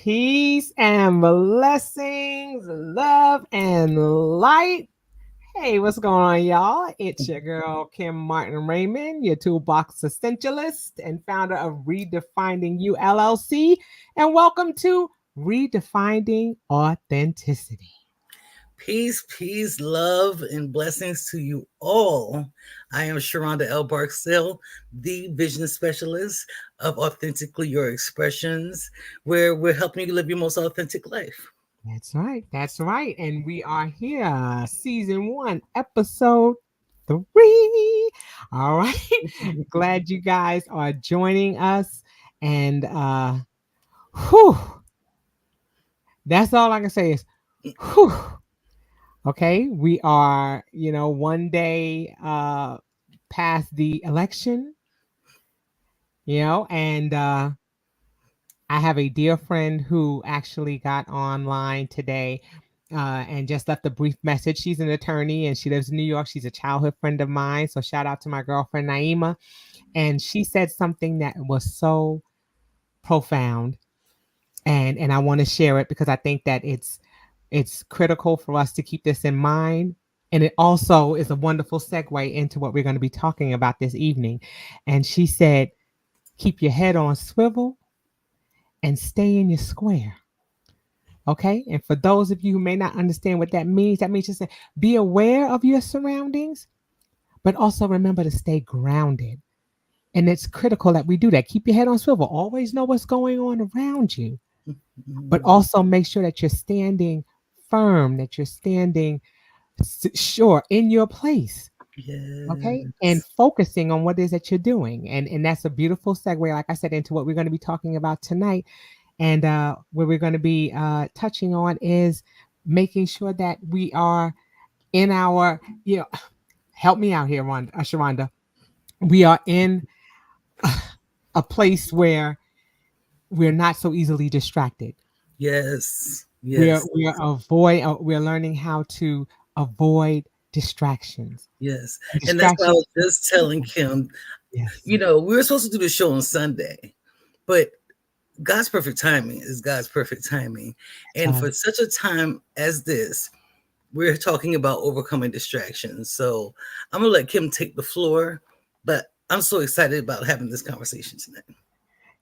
Peace and blessings, love and light. Hey, what's going on, y'all? It's your girl, Kim Martin Raymond, your toolbox essentialist and founder of Redefining You LLC. And welcome to Redefining Authenticity. Peace, love, and blessings to you all. I am Sheronda L. Barksdale, the vision specialist of Authentically Your Expressions, where we're helping you live your most authentic life. That's right. That's right. And we are here, season 1, episode 3. All right. Glad you guys are joining us. And whew, that's all I can say is whew. Okay. We are, one day past the election, and I have a dear friend who actually got online today and just left a brief message. She's an attorney and she lives in New York. She's a childhood friend of mine. So shout out to my girlfriend Naima. And she said something that was so profound, and I want to share it because I think that it's critical for us to keep this in mind. And it also is a wonderful segue into what we're going to be talking about this evening. And she said, keep your head on swivel and stay in your square. Okay. And for those of you who may not understand what that means just say, be aware of your surroundings, but also remember to stay grounded. And it's critical that we do that. Keep your head on swivel. Always know what's going on around you, but also make sure that you're standing firm, that you're standing sure in your place. Okay. And Yes. focusing on what it is that you're doing. And that's a beautiful segue, like I said, into what we're going to be talking about tonight. And what we're going to be touching on is making sure that we are in our, help me out here, Sharonda. We are in a place where we're not so easily distracted. Yes. We're Yes. we're learning how to avoid distractions. Yes. And And that's what I distractions. was just telling Kim. Yes. We were supposed to do the show on Sunday, but God's perfect timing is God's perfect timing. That's And right. for such a time as this, we're talking about overcoming distractions. So I'm gonna let Kim take the floor, but I'm so excited about having this conversation tonight.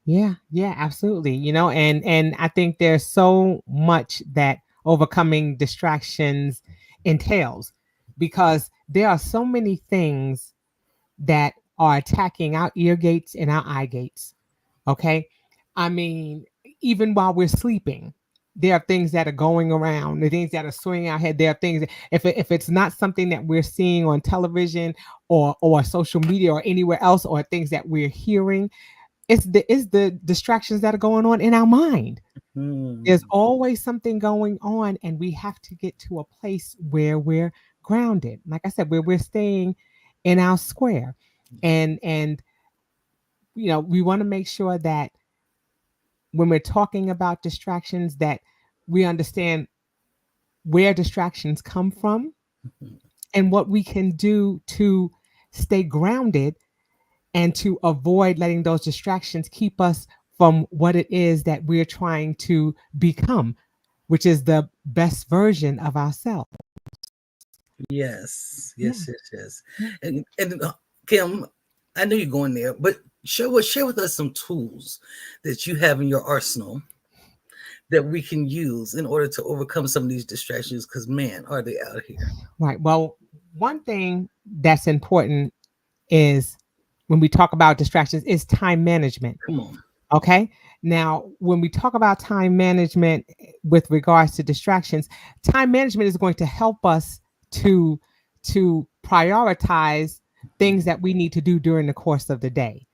Yeah, yeah, absolutely. And I think there's so much that overcoming distractions entails because there are so many things that are attacking our ear gates and our eye gates. Okay? I mean, even while we're sleeping, there are things that are going around, the things that are swinging our head. There are things that, if it's not something that we're seeing on television or social media or anywhere else, or things that we're hearing, it's the distractions that are going on in our mind. There's Hmm. always something going on, and we have to get to a place where we're grounded. Like I said, where we're staying in our square. And we want to make sure that when we're talking about distractions, that we understand where distractions come from and what we can do to stay grounded and to avoid letting those distractions keep us from what it is that we're trying to become, which is the best version of ourselves. Yes, Yeah, yes, yes, yes. yeah. And Kim, I know you're going there, but share with us some tools that you have in your arsenal that we can use in order to overcome some of these distractions. Because man, are they out here? Right. Well, one thing that's important is when we talk about distractions is time management. Come on. Okay. Now, when we talk about time management with regards to distractions, time management is going to help us to prioritize things that we need to do during the course of the day.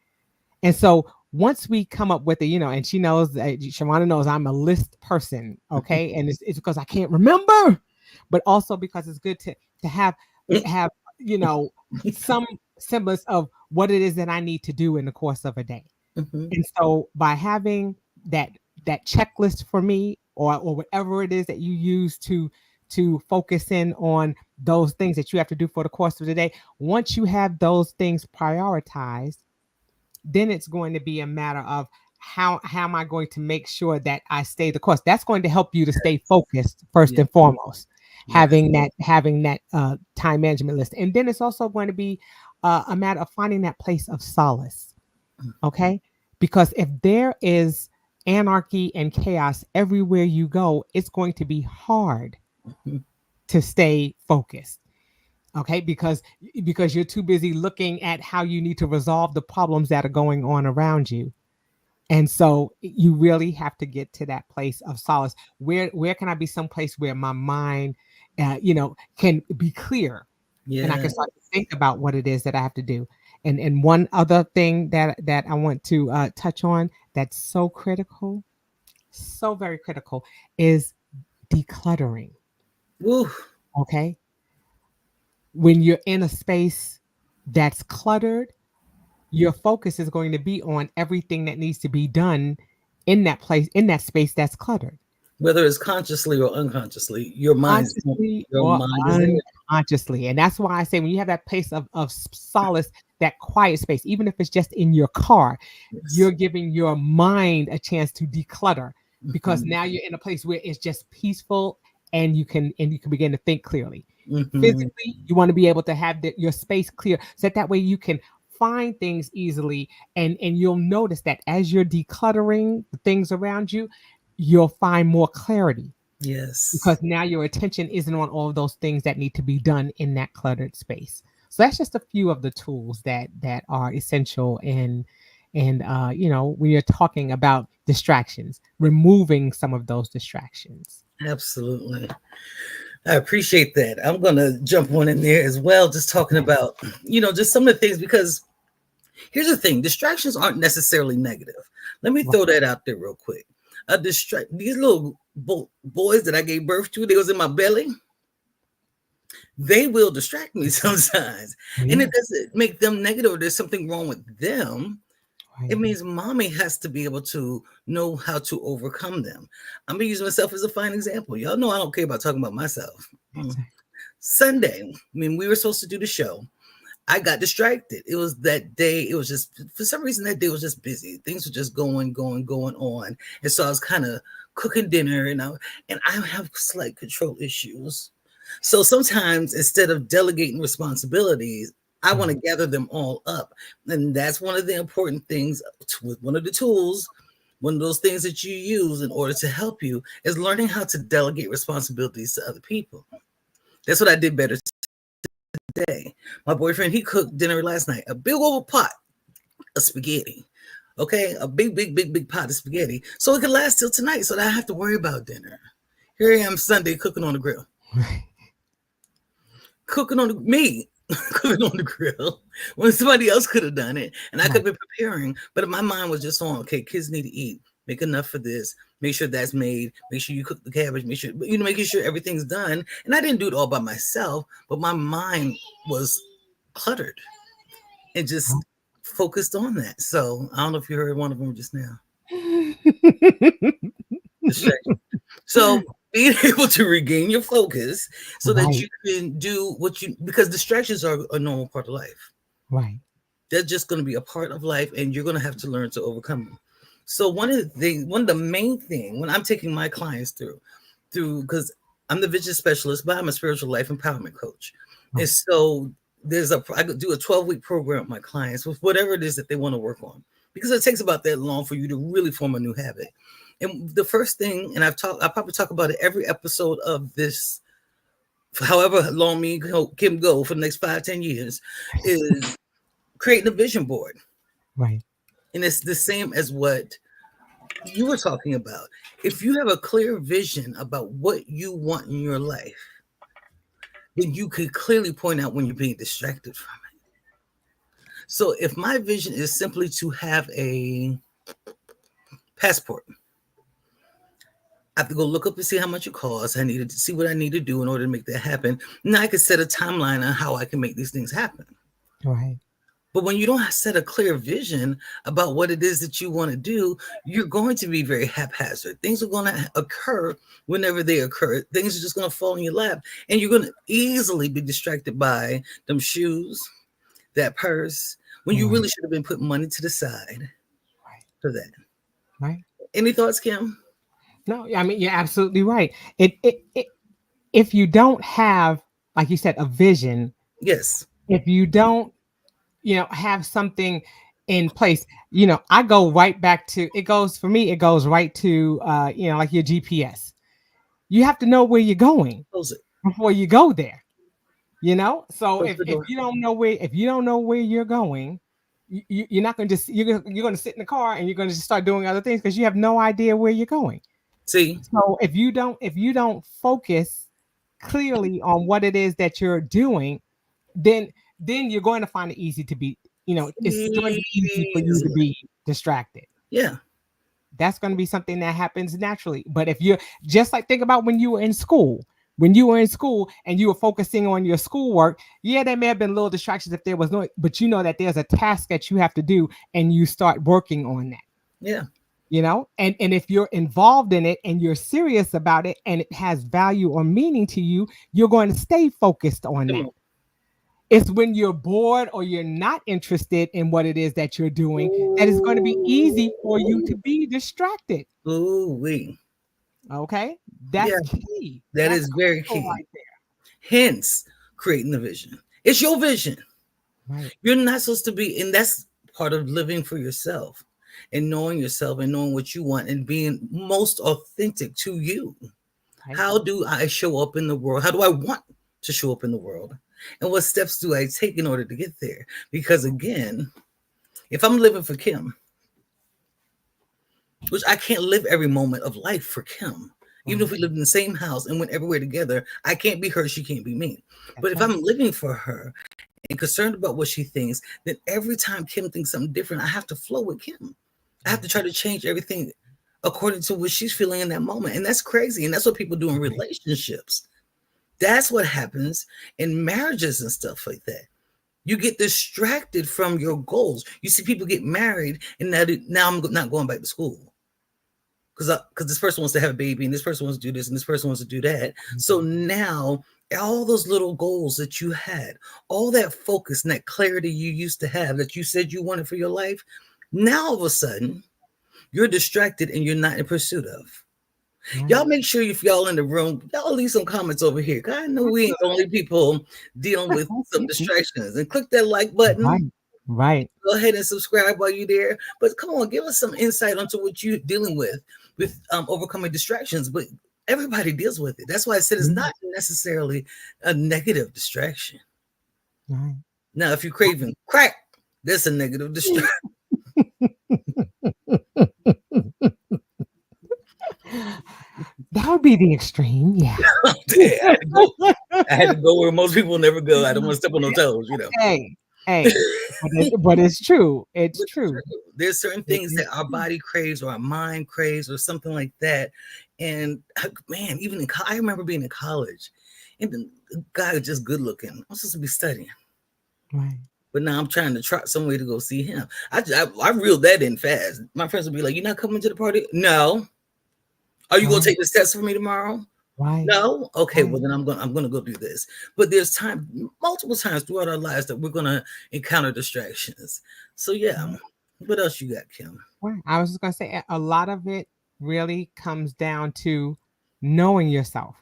And so once we come up with it, and she knows, Shawana knows I'm a list person. Okay. And it's because I can't remember, but also because it's good to have, you know, some semblance of what it is that I need to do in the course of a day. Mhm. And so by having that checklist for me, or whatever it is that you use to focus in on those things that you have to do for the course of the day, once you have those things prioritized, then it's going to be a matter of how am I going to make sure that I stay the course? That's going to help you to stay focused first Yeah. and foremost. Yes. Having that time management list, and then it's also going to be a matter of finding that place of solace. Okay, because if there is anarchy and chaos everywhere you go, it's going to be hard Mhm. to stay focused. Okay, because you're too busy looking at how you need to resolve the problems that are going on around you. And so you really have to get to that place of solace. Where can I be someplace where my mind, can be clear, and I Yeah. can start to think about what it is that I have to do. And one other thing that I want to touch on that's so critical, so very critical, is decluttering. Woo. Okay, when you're in a space that's cluttered, your focus is going to be on everything that needs to be done in that place, in that space that's cluttered, Whether it's consciously or unconsciously, your mind's consciously your or mind is there. unconsciously. And that's why I say when you have that place of solace, that quiet space, even if it's just in your car, Yes. you're giving your mind a chance to declutter, because Hmm. now you're in a place where it's just peaceful, and you can begin to think clearly. Hmm. Physically, you want to be able to have your space clear, so that way you can find things easily, and you'll notice that as you're decluttering the things around you, you'll find more clarity, Yes. because now your attention isn't on all of those things that need to be done in that cluttered space. So that's just a few of the tools that are essential when you're talking about distractions, removing some of those distractions. Absolutely. I appreciate that. I'm going to jump on in there as well, just talking Okay. about, just some of the things, because here's the thing, distractions aren't necessarily negative. Let me Right. throw that out there real quick. These little boys that I gave birth to, they was in my belly, they will distract me sometimes. Oh, And yeah. it doesn't make them negative or there's something wrong with them. It Right. means mommy has to be able to know how to overcome them. I'm gonna use myself as a fine example. Y'all know I don't care about talking about myself. That's right. Sunday, when we were supposed to do the show, I got distracted. It was that day. It was just, for some reason, that day was just busy. Things were just going on. And so I was kind of cooking dinner, and I have slight control issues. So sometimes instead of delegating responsibilities, I want Right. to gather them all up. And that's one of the important things with one of the tools. One of those things that you use in order to help you is learning how to delegate responsibilities to other people. That's what I did better today. My boyfriend, he cooked dinner last night, a big old pot of spaghetti. Okay, a big, big, big, big pot of spaghetti. So it could last till tonight so that I have to worry about dinner. Here I am Sunday cooking on the grill. Cooking on me. Cooking on the grill when somebody else could have done it and I could Right. have been preparing, but my mind was just on, okay, kids need to eat, make enough for this, make sure that's made, make sure you cook the cabbage, make sure, making sure everything's done. And I didn't do it all by myself, but my mind was cluttered and just focused on that. So I don't know if you heard one of them just now. Distraction. So being able to regain your focus so that Right. you can do because distractions are a normal part of life. Right. They're just going to be a part of life, and you're going to have to learn to overcome them. So one of the main thing when I'm taking my clients through because I'm the vision specialist, but I'm a spiritual life empowerment coach, and Right. so I could do a 12-week program with my clients with whatever it is that they want to work on, because it takes about that long for you to really form a new habit. And the first thing, and I probably talk about it every episode of this, for however long me and Kim go for the next 5-10 years, is creating a vision board. Right. And it's the same as what you were talking about. If you have a clear vision about what you want in your life, then you could clearly point out when you're being distracted from it. So if my vision is simply to have a passport, I have to go look up and see how much it costs. I needed to see what I need to do in order to make that happen. Now I can set a timeline on how I can make these things happen. Right. But when you don't set a clear vision about what it is that you want to do, you're going to be very haphazard. Things are going to occur whenever they occur. Things are just going to fall in your lap, and you're going to easily be distracted by them shoes, that purse, when you Right. really should have been putting money to the side Right. for that. Right. Any thoughts, Kim? No, I mean, you're absolutely right. It if you don't have, like you said, a vision, Yes. if you don't, have something in place, I go right back to, it goes for me, it goes right to, like your GPS. You have to know where you're going Close it. before you go there. So Close if the if door. you don't know where you're going, you're not going to just you're going to sit in the car and you're going to just start doing other things because you have no idea where you're going. See? So if you don't focus clearly on what it is that you're doing, then you're going to find it easy to be, it's going to be easy for you to Easily. be distracted. Yeah. That's going to be something that happens naturally. But if you're just like, think about when you were in school. When you were in school and you were focusing on your schoolwork, yeah, there may have been little distractions if there was no, but you know that there's a task that you have to do and you start working on that. Yeah. And if you're involved in it and you're serious about it and it has value or meaning to you, you're going to stay focused on Come that. on. It's when you're bored or you're not interested in what it is that you're doing that it's going to be easy for you to Ooh. be distracted. Ooh, wee. Okay, Yeah, that's key. that That's is very crucial key. right Hence, creating the vision. It's your vision. there. Right, You're not supposed to be, and that's part of living for yourself and knowing yourself and knowing what you want and being most authentic to you. right, How do I show up in the world? How do I want to show up in the world? And what steps do I take in order to get there? Because again, if I'm living for Kim, which I can't live every moment of life for Kim, even if right. we lived in the same house and went everywhere together, I can't be her, she can't be me. But That's if right. I'm living for her and concerned about what she thinks, then every time Kim thinks something different, I have to flow with Kim. I have to Right, try to change everything according to what she's feeling in that moment. And that's crazy. And that's what people do in right, relationships. That's what happens in marriages and stuff like that. You get distracted from your goals. You see people get married, and now I'm not going back to school because this person wants to have a baby, and this person wants to do this, and this person wants to do that. So mhm, now all those little goals that you had, all that focus and that clarity you used to have that you said you wanted for your life, now all of a sudden you're distracted and you're not in pursuit of. right, Y'all make sure if y'all in the room, y'all leave some comments over here. 'Cause I know we ain't the only people dealing with some distractions. And click that like button. right, right. Go ahead and subscribe while you're there. But come on, give us some insight onto what you're dealing with overcoming distractions. But everybody deals with it. That's why I said it's Yeah, not necessarily a negative distraction. right. Now, if you're craving crack, that's a negative distraction. That would be the extreme, yeah. I had to go. I had to go where most people never go. I don't want to step on no toes. Hey, hey, but it's true. It's But it's true. true. There's certain It things is that our true. body craves or our mind craves or something like that. And man, even I remember being in college, and the guy was just good looking. I'm supposed to be studying, Right, but now I'm trying to try some way to go see him. I reeled that in fast. My friends would be like, "You're not coming to the party? No. Are you gonna right, take this test for me tomorrow? right, No. Okay. right, Well, then I'm gonna go do this." But there's multiple times throughout our lives that we're gonna encounter distractions. So yeah. right, What else you got, Kim? right. I was just gonna say a lot of it really comes down to knowing yourself.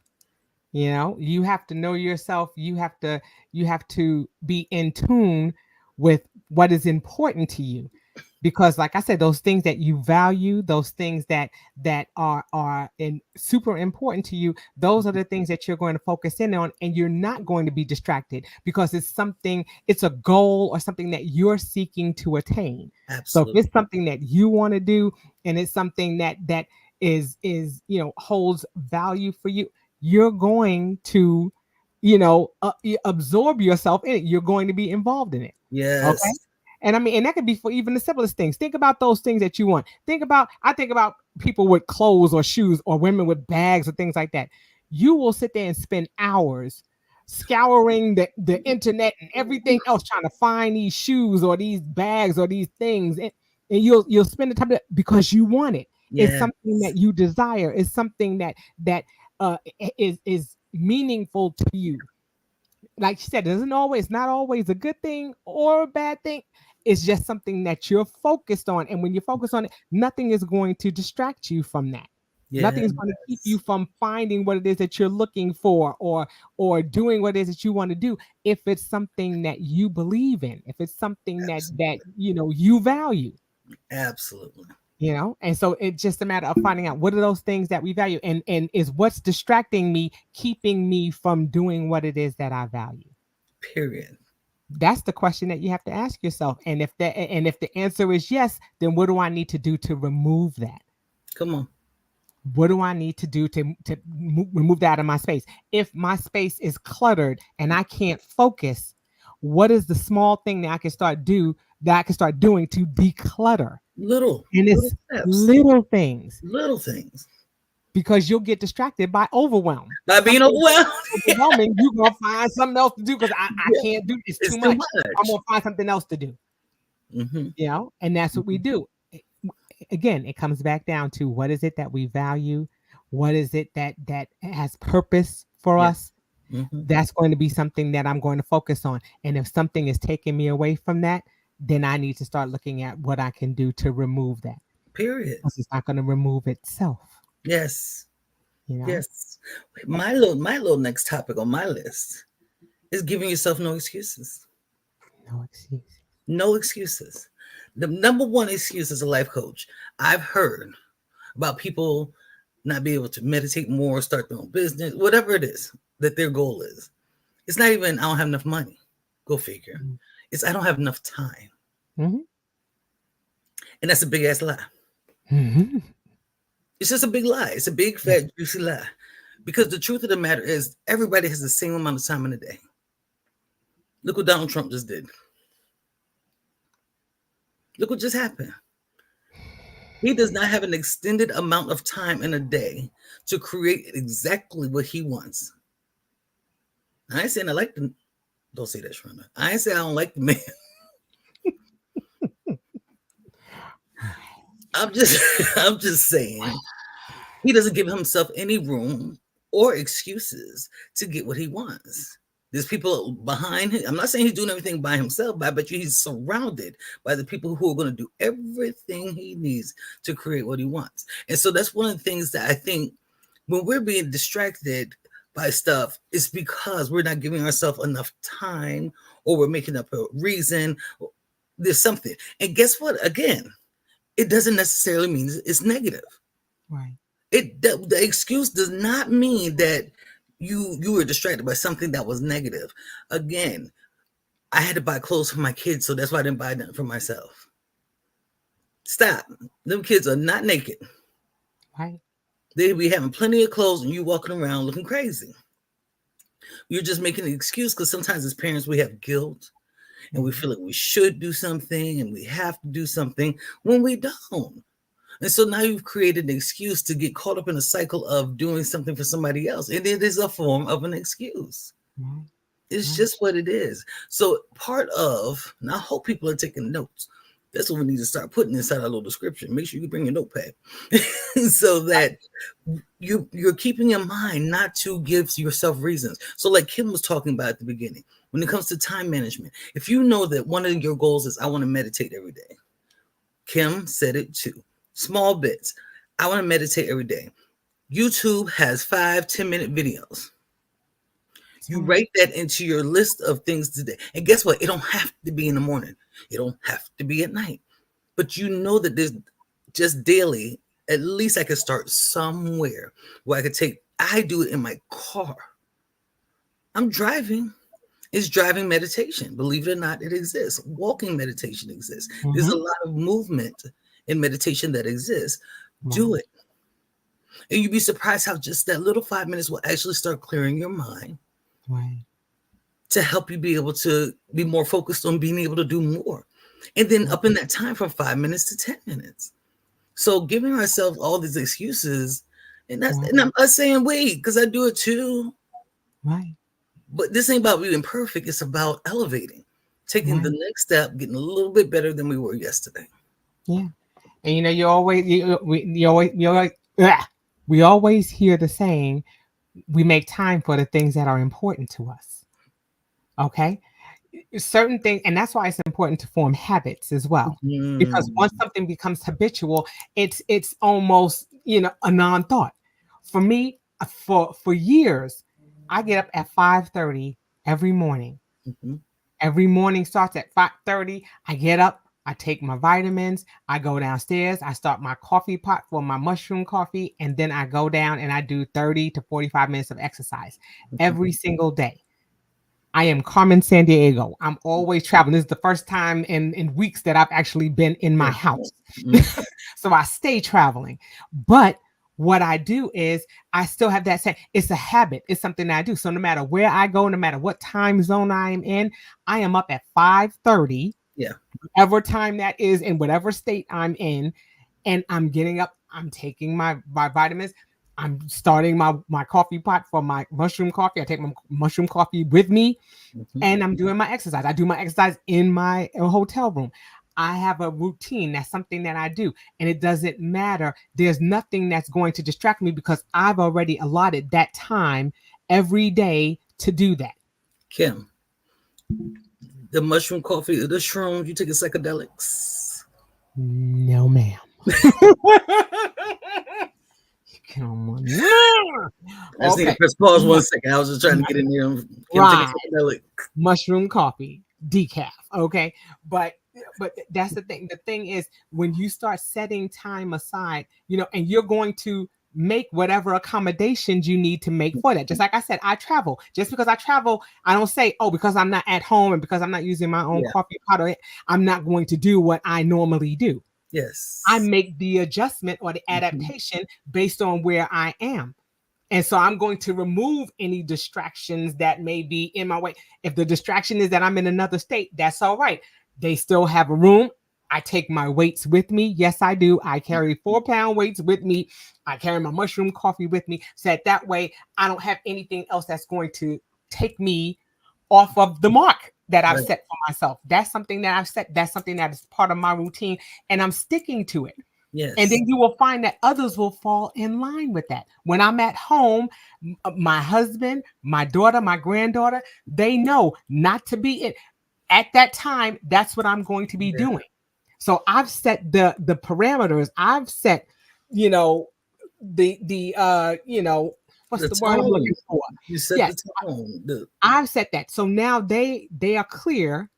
You have to know yourself. You have to be in tune with what is important to you. Because like I said, those things that you value, those things that are super important to you, those are the things that you're going to focus in on, and you're not going to be distracted because it's a goal or something that you're seeking to attain. So if Absolutely. it's something that you want to do and it's something that is holds value for you, you're going to absorb yourself in it. You're going to be involved in it. Okay. Yes. And I mean, and that could be for even the simplest things. Think about those things that you want. I think about people with clothes or shoes or women with bags or things like that. You will sit there and spend hours scouring the internet and everything else trying to find these shoes or these bags or these things. And you'll spend the time because you want it. It's Yes. something that you desire. It's something that is meaningful to you. Like she said, it's not always a good thing or a bad thing. It's just something that you're focused on. And when you focus on it, nothing is going to distract you from that. Nothing is going to keep you Yes. from finding what it is that you're looking for, or doing what it is that you want to do, if it's something that you believe in, if it's something that Absolutely. you value. Absolutely. And so it's just a matter of finding out what are those things that we value, and is what's distracting me keeping me from doing what it is that I value. Period. That's the question that you have to ask yourself. And if the answer is yes, then what do I need to do to remove that? Come on. What do I need to do to remove that out of my space? If my space is cluttered and I can't focus, what is the small thing that I can start doing to declutter? And Little it's steps. little things, Little things. because you'll get distracted by overwhelm. By being Something overwhelmed. overwhelming, you're gonna find something else to do because I Yeah. can't do it's too It's too much. I'm much. gonna find something else to do. Hmm. And that's what we do. Again, it comes back down to what is it that we value, what is it that has purpose for Yeah. us. Hmm. That's going to be something that I'm going to focus on. And if something is taking me away from that, then I need to start looking at what I can do to remove that, Period. because it's not going to remove itself. Yes. you know Yes. My little next topic on my list is giving yourself no excuses. no excuse. No excuses. The number one excuse as a life coach I've heard about people not being able to meditate more, start their own business, whatever it is that their goal is. It's not even I don't have enough money. Go figure. It's I don't have enough time. Mm-hmm. And that's a big ass lie. Mm-hmm. It's just a big lie. It's a big fat juicy lie. Because the truth of the matter is everybody has the same amount of time in a day. Look what Donald Trump just did. Look what just happened. He does not have an extended amount of time in a day to create exactly what he wants. I ain't saying I like the don't say that, Sheronda. I ain't saying I don't like the man. I'm just I'm just saying he doesn't give himself any room or excuses to get what he wants. There's people behind him. I'm not saying he's doing everything by himself, but I bet you he's surrounded by the people who are going to do everything he needs to create what he wants. And so that's one of the things that I think when we're being distracted by stuff, it's because we're not giving ourselves enough time or we're making up a reason. There's something. And guess what? Again, it doesn't necessarily mean it's negative. Right. The excuse does not mean that you were distracted by something that was negative. Again, I had to buy clothes for my kids, so that's why I didn't buy them for myself. Stop. Them kids are not naked. Right. They be having plenty of clothes and you walking around looking crazy. You're just making an excuse because sometimes as parents we have guilt and we Mm-hmm. feel like we should do something and we have to do something when we don't. And so now you've created an excuse to get caught up in a cycle of doing something for somebody else. And it is a form of an excuse. Right. It's Right. just what it is. So part of, and I hope people are taking notes. That's what we need to start putting inside our little description. Make sure you bring your notepad so that you're keeping in mind not to give yourself reasons. So like Kim was talking about at the beginning, when it comes to time management, if you know that one of your goals is I want to meditate every day, Kim said it too. Small bits. I want to meditate every day. YouTube has 5-10 minute videos. That's You right. write that into your list of things today. And guess what? It don't have to be in the morning. It don't have to be at night. But you know that there's just daily, at least I could start somewhere where I could take, I do it in my car. I'm driving. It's driving meditation. Believe it or not, it exists. Walking meditation exists. There's Mm-hmm. a lot of movement in meditation that exists. Do Right. it. And you'd be surprised how just that little 5 minutes will actually start clearing your mind Right. to help you be able to be more focused on being able to do more. And then Right. up in that time from 5 minutes to 10 minutes. So giving ourselves all these excuses, Right. and I'm not saying wait, because I do it too. Right. But this ain't about being perfect. It's about elevating, taking the Right. next step, getting a little bit better than we were yesterday. Yeah. And we always hear the saying, we make time for the things that are important to us. Okay. certain things, and that's why it's important to form habits as well. Because once Mm, something becomes habitual, it's almost, a non-thought. For me, for years, I get up at 5:30 every morning. mhm, Every morning starts at 5:30. I get up, I take my vitamins, I go downstairs, I start my coffee pot for my mushroom coffee, and then I go down and I do 30 to 45 minutes of exercise mhm. every single day. I am Carmen San Diego. I'm always traveling. This is the first time in weeks that I've actually been in my Yeah. house. Mhm. So I stay traveling. But what I do is I still have that same, it's a habit. It's something that I do. So no matter where I go, no matter what time zone I am in, I am up at 5:30, Yeah. whatever time that is, in whatever state I'm in, and I'm getting up, I'm taking my vitamins, I'm starting my coffee pot for my mushroom coffee. I take my mushroom coffee with me, Mhm. and I'm doing my exercise. I do my exercise in my hotel room. I have a routine. That's something that I do. And it doesn't matter. There's nothing that's going to distract me because I've already allotted that time every day to do that. Kim, the mushroom coffee, the shrooms, you taking psychedelics? No, ma'am. Come on. I just need to Okay. press pause No. 1 second. I was just trying to get in there. Kim taking Right. psychedelic. Mushroom coffee, decaf. Okay. But that's the thing. The thing is, when you start setting time aside, and you're going to make whatever accommodations you need to make for that. Just like I said, I travel. Just because I travel, I don't say, oh, because I'm not at home and because I'm not using my own Yeah. coffee pot, I'm not going to do what I normally do. I Yes. make the adjustment or the Mhm. adaptation based on where I am. And so I'm going to remove any distractions that may be in my way. If the distraction is that I'm in another state, that's all right. They still have a room. I take my weights with me. Yes, I do. I carry 4-pound weights with me. I carry my mushroom coffee with me. So that way, I don't have anything else that's going to take me off of the mark that I've Right. set for myself. That's something that I've set. That's something that is part of my routine, and I'm sticking to it. And Yes. then you will find that others will fall in line with that. When I'm at home, my husband, my daughter, my granddaughter, they know not to be in at that time. That's what I'm going to be Yeah. doing. So I've set the parameters. I've set, you know, what's The the word I'm tone. looking for? You set Yes, the tone. The I've set that. So now they are clear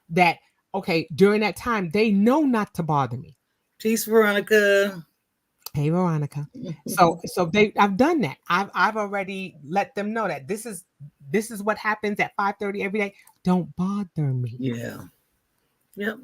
that okay, during that time, they know not to bother me. peace, Veronica. Hey Veronica. So I've done that. I've already let them know that this is what happens at 5:30 every day. Don't bother me. Yeah. Yep.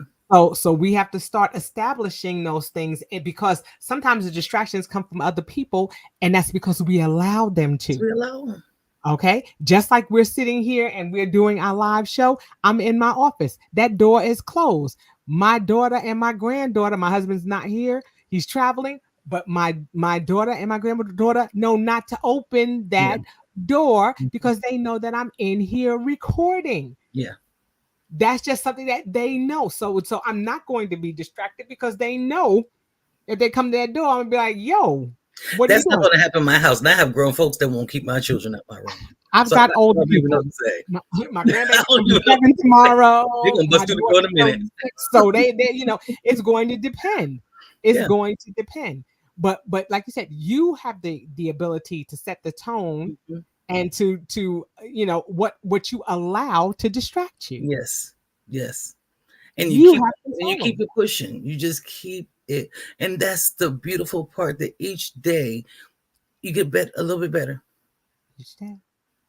So we have to start establishing those things, because sometimes the distractions come from other people, and that's because we allow them So to. we allow 'em. Okay. Just like we're sitting here and we're doing our live show, I'm in my office. That door is closed. My daughter and my granddaughter, my husband's not here, he's traveling, but my daughter and my granddaughter know not to open Yeah. that door Mhm. because they know that I'm in here recording. Yeah. That's just something that they know. So I'm not going to be distracted because they know if they come to that door, I'm gonna be like, yo, what are you That's not doing? going to happen in my house. And I have grown folks that won't keep my children out my room. I've So I got older don't even know people. what to say. My I grandbaby's don't gonna be even know. 7 They're tomorrow. going to My bust through the door in daughter's a minute. 36. So it's going to depend. It's Yeah. going to depend. But like you said, you have the ability to set the tone Mhm. and to what you allow to distract you. Yes. Yes. And You have you control keep over it pushing. You just keep it. And that's the beautiful part that each day you get a little bit better. it.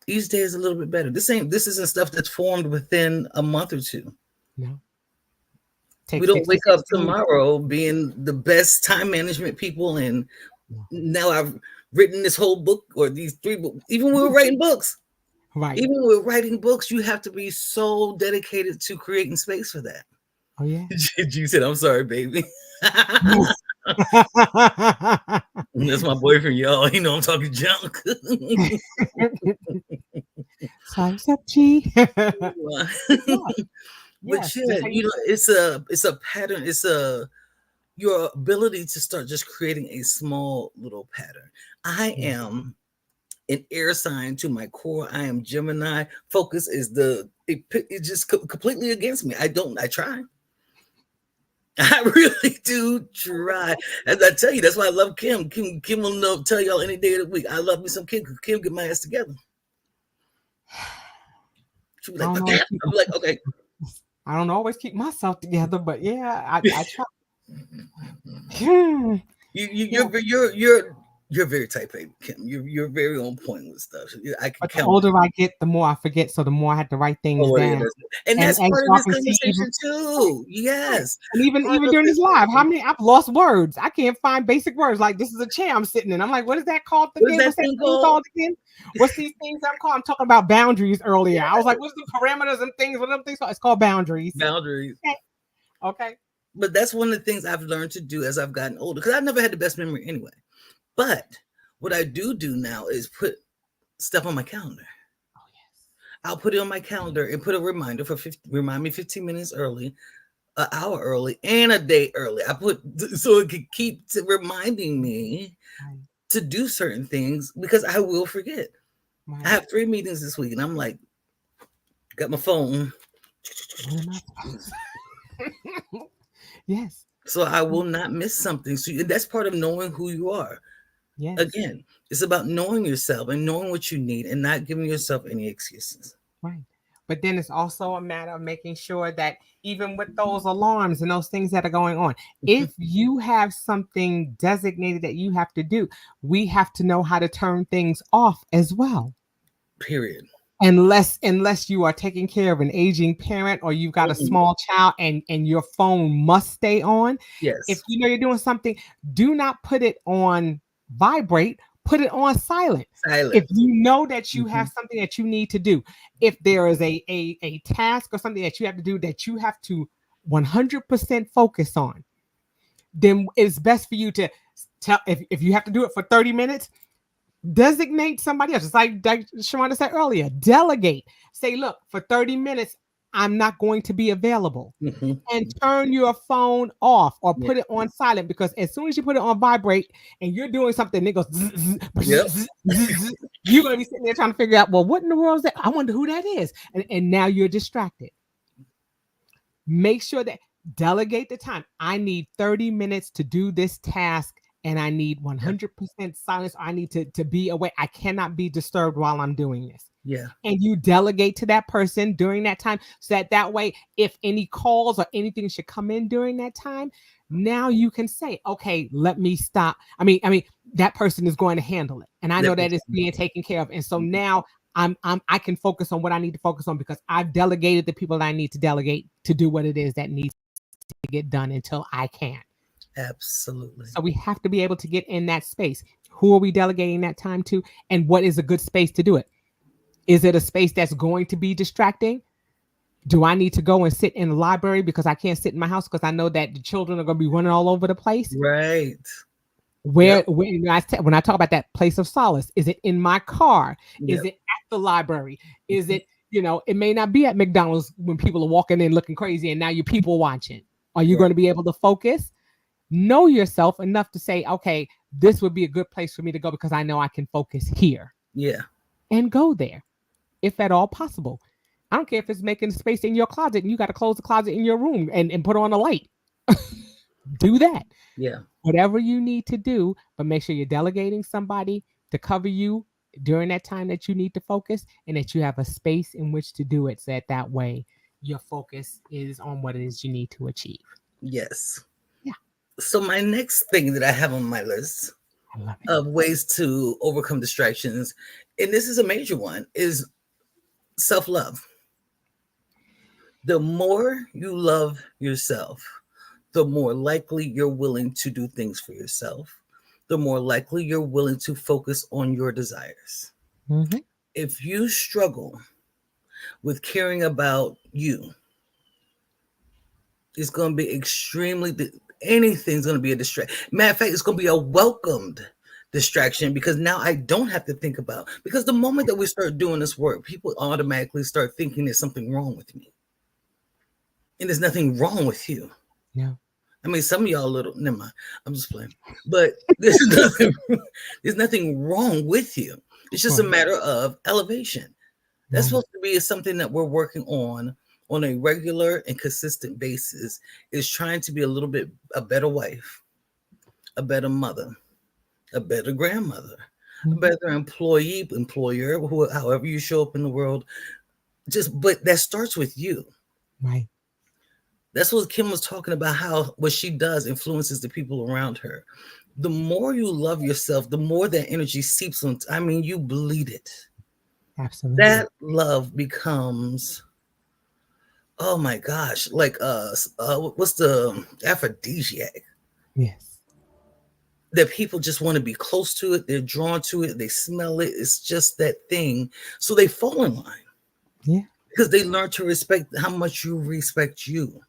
Each day is a little bit better. This isn't stuff that's formed within a month or two. No, We take don't six to wake up 16 weeks. tomorrow being the best time management people and No. now I've written this whole book or these 3 books. Even when we're writing books, Right. even when we're writing books, you have to be so dedicated to creating space for that. Oh yeah. You said, I'm sorry, baby. Yes. That's my boyfriend, y'all. You know I'm talking junk. Time's up, G. Yeah. But Yes. yeah, Just how you said. it's a pattern. It's a your ability to start just creating a small little pattern. I Yeah. am an air sign to my core. I am Gemini. Focus is it's just completely against me. I try. I really do try. As I tell you, that's why I love Kim. Kim will know, tell y'all any day of the week. I love me some Kim because Kim get my ass together. She be I like, don't okay. always keep I'm like, okay. I don't always keep myself together, but yeah, I try. Hmm. Yeah, You're very type A, Kim. You're very on point with stuff. I can but the count on older you. I get, the more I forget. So the more I have to write things Oh, yeah, down. and And that's as part of y'all this can see, even conversation right, too. right. Yes, And even part of during this this live, how conversation. many I've lost words. I can't find basic words. Like this is a chair I'm sitting in. I'm like, what is that called What is again? that What's that thing thing called? called again? What's these things I'm called? I'm talking about boundaries earlier. I was like, what's the parameters and things? What are them things called? It's called boundaries. Boundaries. Okay. Okay. But that's one of the things I've learned to do as I've gotten older. Because I've never had the best memory anyway. But what I do now is put stuff on my calendar. Oh yes. I'll put it on my calendar and put a reminder remind me 15 minutes early, an hour early, and a day early. I put so it could keep reminding me Right. to do certain things because I will forget. I Right. have 3 meetings this week, and I'm like, got my phone, What am I supposed to? Yes. so I will not miss something. So that's part of knowing who you are. Yes. Again, it's about knowing yourself and knowing what you need and not giving yourself any excuses. Right. But then it's also a matter of making sure that even with those alarms and those things that are going on, if you have something designated that you have to do, we have to know how to turn things off as well. Period. Unless you are taking care of an aging parent or you've got a Mhm. small child and your phone must stay on. If Yes. you know you're doing something, do not put it on vibrate, put it on silent. If Silence. you know that you have Mhm. something that you need to do, if there is a task or something that you have to do that you have to 100% focus on, then it's best for you to tell if you have to do it for 30 minutes, designate somebody else. It's like Sheronda said earlier, delegate. Say, look, for 30 minutes, I'm not going to be available. Mhm. And turn your phone off or Yeah. put it on silent because as soon as you put it on vibrate and you're doing something, it goes, Yep. you're going to be sitting there trying to figure out, well, what in the world is that? I wonder who that is. And now you're distracted. Make sure that delegate the time. I need 30 minutes to do this task and I need Yeah. 100% silence. I need to be away. I cannot be disturbed while I'm doing this. Yeah. And you delegate to that person during that time so that way, if any calls or anything should come in during that time, now you can say, okay, let me stop. I mean, that person is going to handle it. And I know That that makes it's sense. being taken care of. And so Mhm. now I can focus on what I need to focus on because I've delegated the people that I need to delegate to do what it is that needs to get done until I can. Absolutely. So we have to be able to get in that space. Who are we delegating that time to? And what is a good space to do it? Is it a space that's going to be distracting? Do I need to go and sit in the library because I can't sit in my house because I know that the children are going to be running all over the place? Right. Where Yep. when I talk about that place of solace, is it in my car? Is Yep. it at the library? Is Mhm. it, it may not be at McDonald's when people are walking in looking crazy and now you're people watching. Are you Right. going to be able to focus? Know yourself enough to say, okay, this would be a good place for me to go because I know I can focus here Yeah. and go there if at all possible. I don't care if it's making space in your closet and you got to close the closet in your room and put on a light. Do that. Yeah. Whatever you need to do, but make sure you're delegating somebody to cover you during that time that you need to focus and that you have a space in which to do it so that way your focus is on what it is you need to achieve. Yes. Yeah, So my next thing that I have on my list I love it. of ways to overcome distractions, and this is a major one, is self-love. The more you love yourself, the more likely you're willing to do things for yourself, the more likely you're willing to focus on your desires. Mhm. If you struggle with caring about you, it's going to be anything's going to be a distraction. Matter of fact, it's going to be a welcomed distraction because now I don't have to think about, because the moment that we start doing this work, people automatically start thinking there's something wrong with me. And there's nothing wrong with you. Yeah. I mean, some of y'all little, never mind. I'm just playing. But there's nothing, there's nothing wrong with you. It's just a Right. matter of elevation. That's Right. supposed to be something that we're working on a regular and consistent basis, is trying to be a little bit a better wife, a better mother, a better grandmother, a Mhm. better employee, employer, however you show up in the world. Just, but that starts with you. Right. That's what Kim was talking about, how what she does influences the people around her. The more you love yourself, the more that energy seeps on. I mean, you bleed it. Absolutely. That love becomes, oh my gosh, like what's the aphrodisiac Yes. that people just want to be close to it. They're drawn to it. They smell it. It's just that thing. So they fall in line Yeah. because they learn to respect how much you respect you.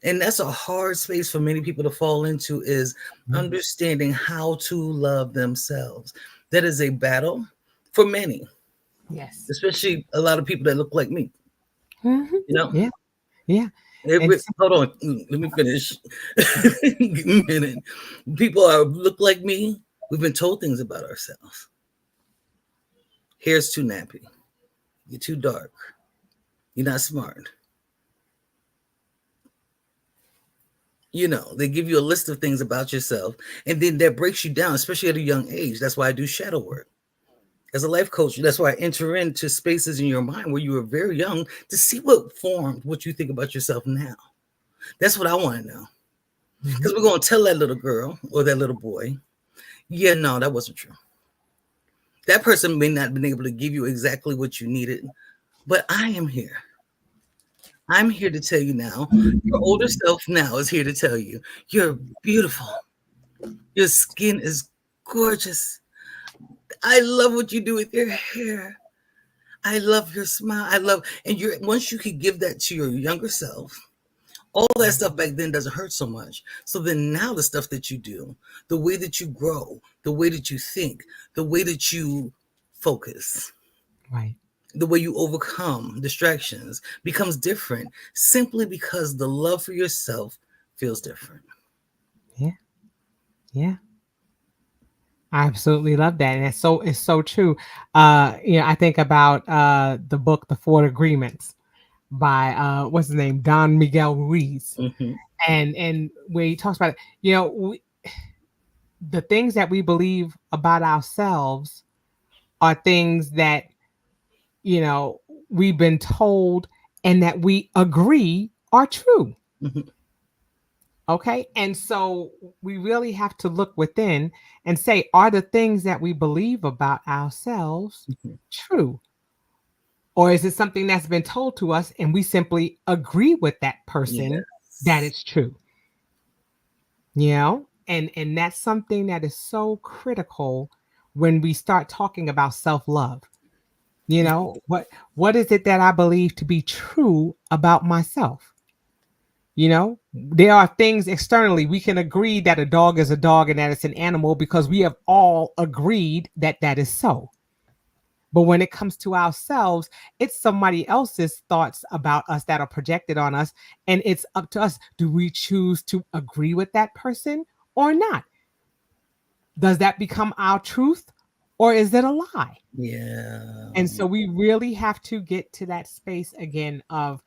And that's a hard space for many people to fall into, is Mhm. understanding how to love themselves. That is a battle for many, Yes. especially a lot of people that look like me. Mhm. You know, Yeah. Yeah. And every, hold on, let me finish. Give me a minute. People are look like me. We've been told things about ourselves. Hair's too nappy. You're too dark. You're not smart. They give you a list of things about yourself, and then that breaks you down, especially at a young age. That's why I do shadow work as a life coach. That's why I enter into spaces in your mind where you were very young, to see what formed what you think about yourself now. That's what I want to know. Mhm. Because we're going to tell that little girl or that little boy, yeah, no, that wasn't true. That person may not have been able to give you exactly what you needed, but I am here. I'm here to tell you now. Your older self now is here to tell you you're beautiful. Your skin is gorgeous. I love what you do with your hair. I love your smile. I love, and you're, once you could give that to your younger self, all that stuff back then doesn't hurt so much. So then now the stuff that you do, the way that you grow, the way that you think, the way that you focus, Right. the way you overcome distractions becomes different, simply because the love for yourself feels different. Yeah. Yeah. I absolutely love that. And it's so true. I think about the book The Four Agreements by what's his name? Don Miguel Ruiz. Hmm. And where he talks about it, the things that we believe about ourselves are things that, you know, we've been told and that we agree are true. Hmm. Okay. And so we really have to look within and say, are the things that we believe about ourselves Hmm. true? Or is it something that's been told to us and we simply agree with that person that Yes. it's true? And that's something that is so critical when we start talking about self-love. What is it that I believe to be true about myself? There are things externally we can agree that a dog is a dog and that it's an animal because we have all agreed that that is so. But when it comes to ourselves, it's somebody else's thoughts about us that are projected on us. And it's up to us. Do we choose to agree with that person or not? Does that become our truth or is it a lie? Yeah. And so we really have to get to that space again of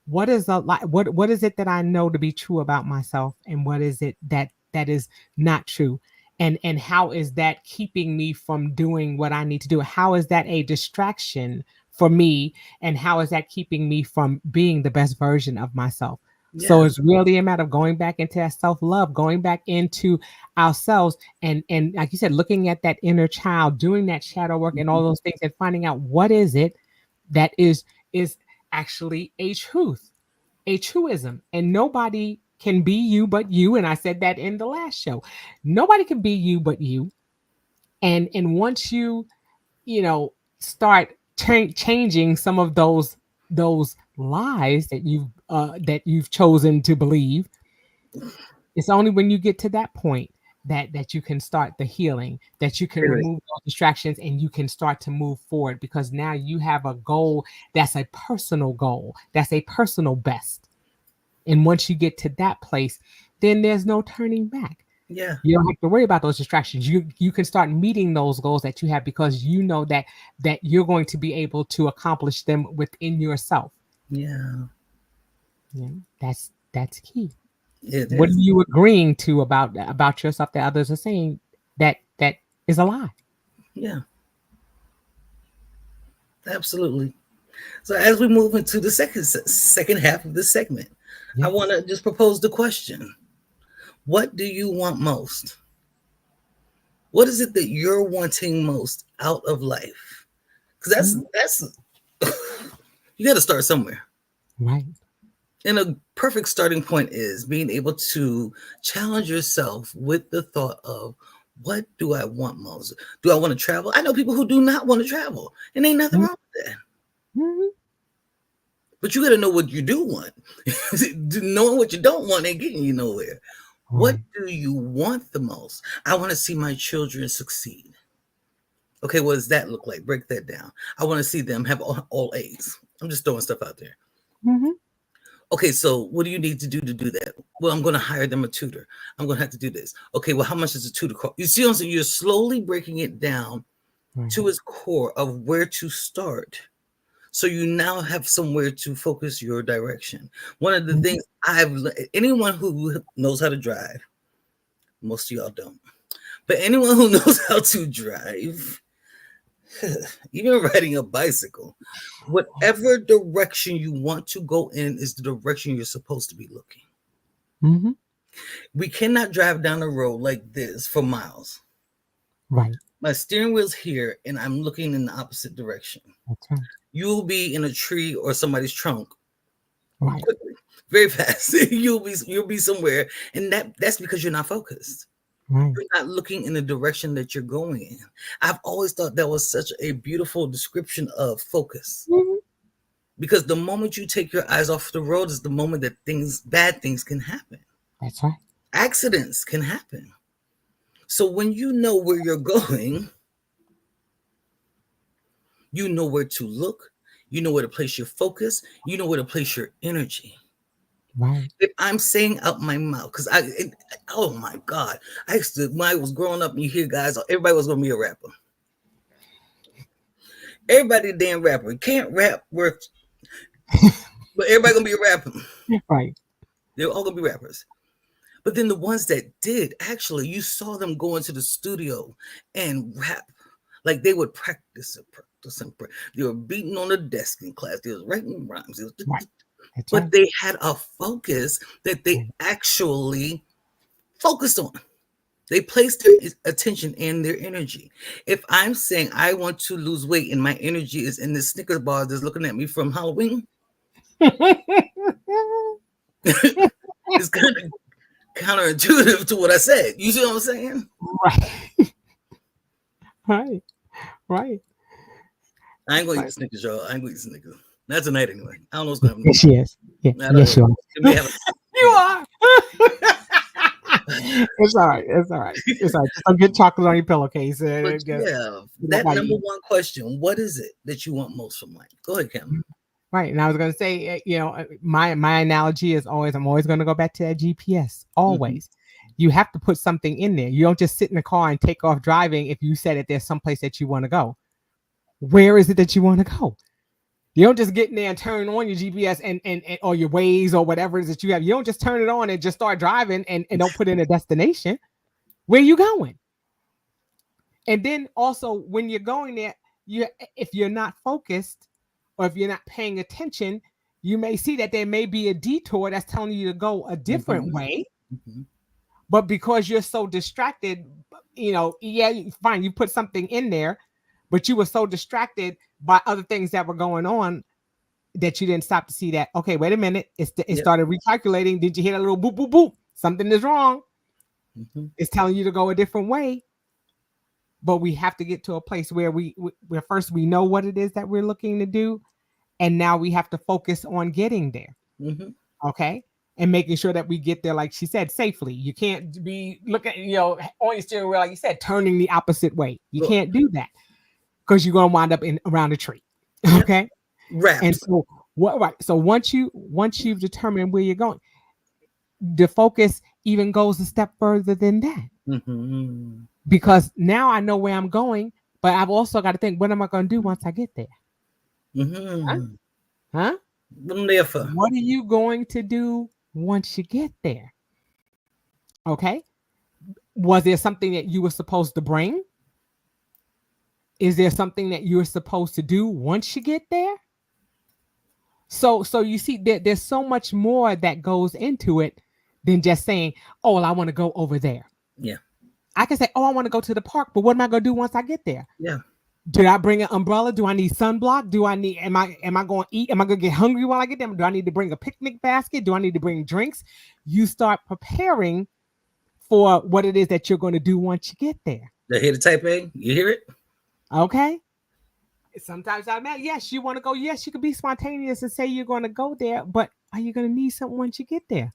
what is a lie, what is it that I know to be true about myself and what is it that is not true, and how is that keeping me from doing what I need to do? How is that a distraction for me, and how is that keeping me from being the best version of myself? So Yeah. it's really a matter of going back into that self-love, going back into ourselves, and like you said, looking at that inner child, doing that shadow work and Mhm. all those things, and finding out what is it that is actually a truism. And nobody can be you but you. And I said that in the last show. Nobody can be you but you. And once start changing some of those lies that you've chosen to believe, it's only when you get to that point that you can start the healing, that you can Period. remove those distractions and you can start to move forward because now you have a goal that's a personal goal, that's a personal best. And once you get to that place, then there's no turning back. Yeah. You don't have to worry about those distractions. You can start meeting those goals that you have because you know that you're going to be able to accomplish them within yourself. Yeah. Yeah, that's key. It What are is. you agreeing to about yourself that others are saying that is a lie? Yeah. Absolutely. So as we move into the second half of this segment, I Yes. want to just propose the question: what do you want most? What is it that you're wanting most out of life? Because Mhm. that's you got to start somewhere. Right. And a perfect starting point is being able to challenge yourself with the thought of, what do I want most? Do I want to travel? I know people who do not want to travel, and ain't nothing Mhm. wrong with that. Mhm. But you got to know what you do want. Knowing what you don't want ain't getting you nowhere. What Right. do you want the most? I want to see my children succeed. Okay, what does that look like? Break that down. I want to see them have all A's. I'm just throwing stuff out there. Mhm. Okay, so what do you need to do that? Well, I'm going to hire them a tutor. I'm going to have to do this. Okay, well, how much does a tutor cost? You see what I'm saying? You're slowly breaking it down Right. to its core of where to start. So you now have somewhere to focus your direction. One of the Mhm. things anyone who knows how to drive, most of y'all don't, but anyone who knows how to drive, even riding a bicycle, whatever direction you want to go in is the direction you're supposed to be looking. Mhm. We cannot drive down the road like this for miles. Right. My steering wheel's here and I'm looking in the opposite direction. That's right. You'll be in a tree or somebody's trunk Right. quickly, very fast. You'll be somewhere, and that's because you're not focused. Right. You're not looking in the direction that you're going in. I've always thought that was such a beautiful description of focus, Mhm. because the moment you take your eyes off the road is the moment that bad things can happen. That's right. Accidents can happen. So when you know where you're going, you know where to look, you know where to place your focus, you know where to place your energy. Right. If I'm saying out my mouth, because oh my God, I used to, when I was growing up, and you hear guys, everybody was gonna be a rapper. Everybody damn rapper. Can't rap worth, but everybody gonna be a rapper. Right. They're all gonna be rappers. But then the ones that did, actually, you saw them go into the studio and rap. Like they would practice and practice and practice. They were beating on the desk in class. They was writing rhymes. Right. That's But right. they had a focus that they Right. actually focused on. They place their attention and their energy. If I'm saying I want to lose weight and my energy is in this Snickers bar that's looking at me from Halloween, it's kind of counterintuitive to what I said. You see what I'm saying? Right. Right. Right. I ain't gonna eat Right. the Snickers, y'all. I ain't gonna eat Snickers. Not tonight, anyway. I don't know what's gonna happen Yes, she is. Yeah. tomorrow. I don't Yes, know. you are. It may have You are. It's all right. It's all right. It's all right. Just don't get chocolate on your pillowcase but and just yeah, you know that while you number eat. one question: what is it that you want most from life? Go ahead, Kim. Right. And I was going to say, my analogy is always, I'm always going to go back to that GPS. Mm-hmm. Always. You have to put something in there. You don't just sit in the car and take off driving if you said that there's someplace that you want to go. Where is it that you want to go? You don't just get in there and turn on your GPS and or your Waze or whatever it is that you have. You don't just turn it on and just start driving and don't put in a destination. Where you going? And then also when you're going there, you if you're not focused or if you're not paying attention, you may see that there may be a detour that's telling you to go a Mm-hmm. different way, Mm-hmm. but because you're so distracted, yeah, fine, you put something in there, but you were so distracted by other things that were going on that you didn't stop to see that. Okay, wait a minute, it Yep. started recalculating. Did you hear that little boop boop boop? Something is wrong. Mm-hmm. It's telling you to go a different way. But we have to get to a place where where first we know what it is that we're looking to do, and now we have to focus on getting there. Mm-hmm. Okay, and making sure that we get there, like she said, safely. You can't be looking, on your steering wheel, like you said, turning the opposite way. You Well, can't do that because you're gonna wind up in around a tree. yep. Okay, and Raps. so what? Right. So once you've determined where you're going, the focus even goes a step further than that, Mm-hmm. because now I know where I'm going, but I've also got to think, what am I going to do once I get there? Huh? Mm-hmm. Huh? What I'm there for. What are you going to do once you get there? Okay. Was there something that you were supposed to bring? Is there something that you're supposed to do once you get there? So you see, there's so much more that goes into it than just saying, "Oh, well, I want to go over there." Yeah. I can say, "Oh, I want to go to the park," but what am I going to do once I get there? Yeah. Do I bring an umbrella? Do I need sunblock? Do I need? Am I going to eat? Am I going to get hungry while I get there? Do I need to bring a picnic basket? Do I need to bring drinks? You start preparing for what it is that you're going to do once you get there. They hear the type A. You hear it? Okay. Sometimes I mean, yes, you want to go. Yes, you could be spontaneous and say you're going to go there, but are you going to need something once you get there?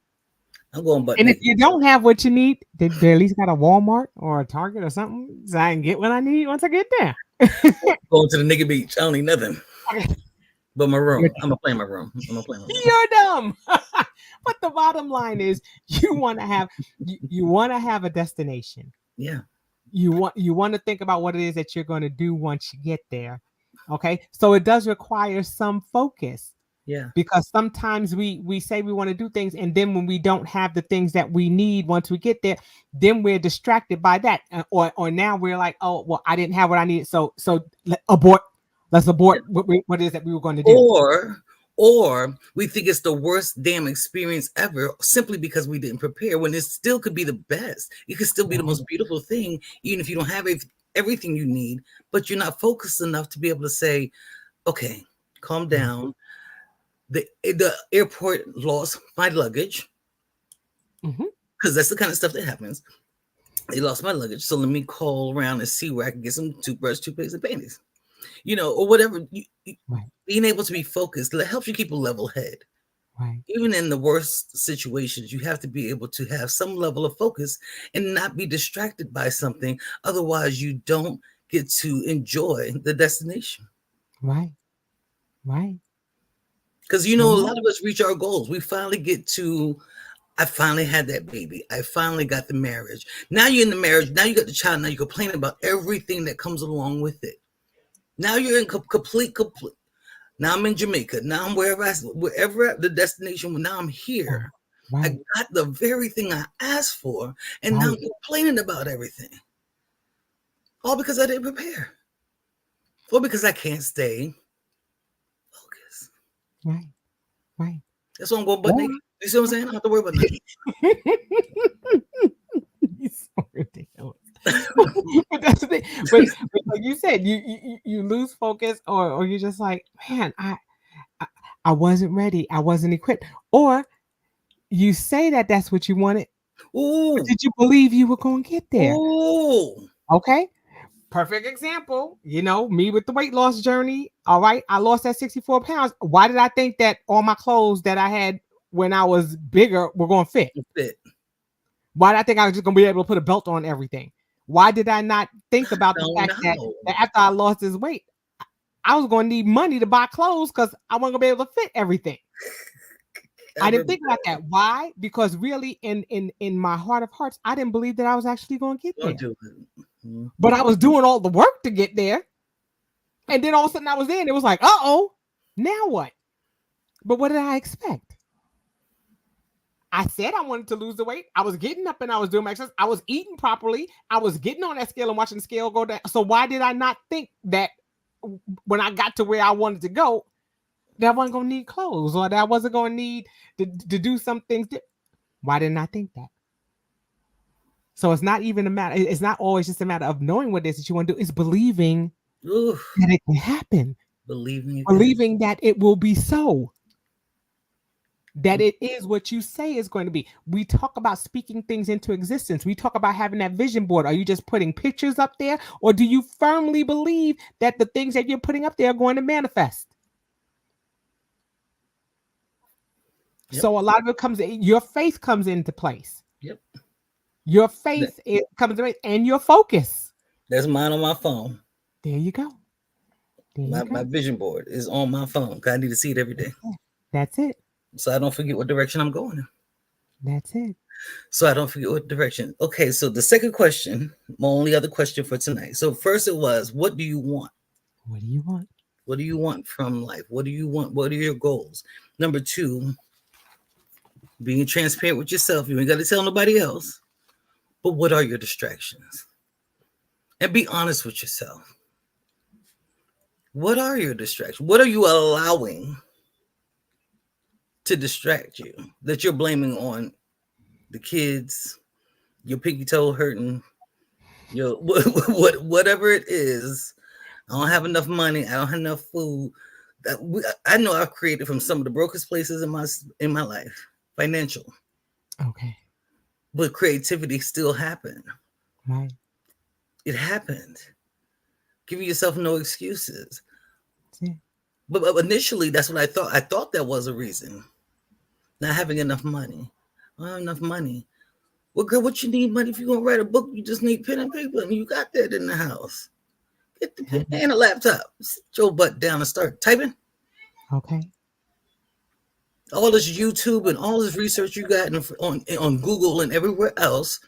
I'm going butt And if naked. you don't have what you need, they at least got a Walmart or a Target or something, so I can get what I need once I get there. Going to the nigga beach. I don't need nothing but my You're room. I'm gonna play in my room. I'm gonna play in my room. You're dumb. But the bottom line is, you want to have a destination. Yeah. You want to think about what it is that you're going to do once you get there. Okay, so it does require some focus, Yeah. because sometimes we say we want to do things, and then when we don't have the things that we need once we get there, then we're distracted by that, or now we're like, oh well, I didn't have what I needed, so abort. Let's abort what it is that we were going to do. Or or we think it's the worst damn experience ever simply because we didn't prepare when it still could be the best. It could still be the Right. most beautiful thing, even if you don't have everything you need, but you're not focused enough to be able to say, okay, calm down. The airport lost my luggage, Mhm. because that's the kind of stuff that happens. They lost my luggage, so let me call around and see where I can get some toothbrush, toothpaste, and panties, or whatever. Right. Being able to be focused helps you keep a level head. Right. Even in the worst situations, you have to be able to have some level of focus and not be distracted by something. Otherwise, you don't get to enjoy the destination. Right. Right. Because, a Right. lot of us reach our goals. We finally get to, I finally had that baby. I finally got the marriage. Now you're in the marriage. Now you got the child. Now you complain about everything that comes along with it. Now you're in complete. Now I'm in Jamaica. Now I'm wherever the destination. Now I'm Oh, here. I right. got the very thing I asked for, and now I'm Right. complaining about everything. All because I didn't prepare. Or because I can't stay focused. Right. Right. That's why I'm going butt Or naked. You see what I'm saying? I don't have to worry about nothing. He's so ridiculous. But that's the thing. But like you said, you lose focus, or you're just like, man, I I wasn't ready. I wasn't equipped. Or you say that that's what you wanted, but Ooh. did you believe you were going to get there? Ooh. Okay. Perfect example. Me with the weight loss journey. All right. I lost that 64 pounds. Why did I think that all my clothes that I had when I was bigger were going to fit? Fit. Why did I think I was just going to be able to put a belt on everything? Why did I not think about the Don't fact that, know. after I lost this weight, I was going to need money to buy clothes because I wasn't going to be able to fit everything? I I didn't remember think about that. Why? Because really, in my heart of hearts, I didn't believe that I was actually going to get don't there. do it. Mhm. But I was doing all the work to get there, and then all of a sudden I was there, and it was like, now what? But what did I expect? I said I wanted to lose the weight. I was getting up and I was doing my exercise. I was eating properly. I was getting on that scale and watching the scale go down. So why did I not think that when I got to where I wanted to go, that I wasn't going to need clothes, or that I wasn't going to need to do some things? Why didn't I think that? So it's not even a matter. It's not always just a matter of knowing what it is that you want to do. It's believing Ooh. that it can happen, Believing you can. believing that it will be so, that it is what you say is going to be. We talk about speaking things into existence. We talk about having that vision board. Are you just putting pictures up there, or do you firmly believe that the things that you're putting up there are going to manifest? Yep. So a lot of it your faith comes into place. Yep. Your That- faith comes into place, and your focus. That's mine on my phone. There you go. There you My go. vision board is on my phone. 'Cause I need to see it every day, That's it. so I don't forget what direction I'm going in. That's it. So I don't forget what direction. Okay, so the second question, my only other question for tonight. So first it was, what do you want? What do you want? What do you want from life? What do you want? What are your goals? Number two, being transparent with yourself. You ain't got to tell nobody else. But what are your distractions? And be honest with yourself. What are your distractions? What are you allowing to distract you that you're blaming on the kids, your pinky toe hurting, your whatever it is? I don't have enough money. I don't have enough food. I know I've created from some of the brokest places in my life, financial, Okay. but creativity still happened. Right. It happened. Give yourself no excuses. That's it. But initially, that's what I thought. I thought that was a reason. Not having enough money. I don't have enough money. Well, girl, what you need money if you're gonna write a book? You just need pen and paper, and you got that in the house. Get the pen Mhm. and a laptop. Sit your butt down and start typing. Okay. All this YouTube and all this research you got on Google and everywhere else.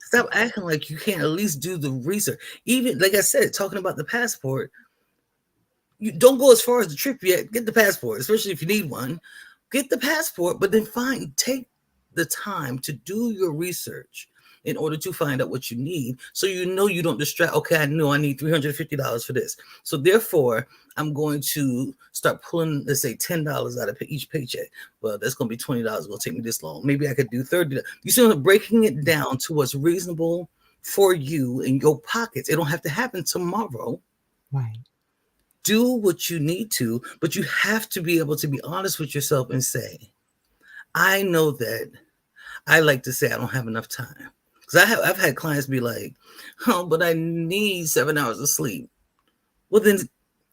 Stop acting like you can't at least do the research. Even like I said, talking about the passport, you don't go as far as the trip yet. Get the passport, especially if you need one. Get the passport, but then take the time to do your research in order to find out what you need, so you know you don't distract. Okay, I know I need $350 for this, so therefore I'm going to start pulling, let's say, $10 out of each paycheck. Well, that's going to be $20. Going to take me this long. Maybe I could do 30. You see, breaking it down to what's reasonable for you in your pockets. It don't have to happen tomorrow. Right. Do what you need to, but you have to be able to be honest with yourself and say, I know that I like to say I don't have enough time. Because I've had clients be like, oh, but I need 7 hours of sleep. Well, then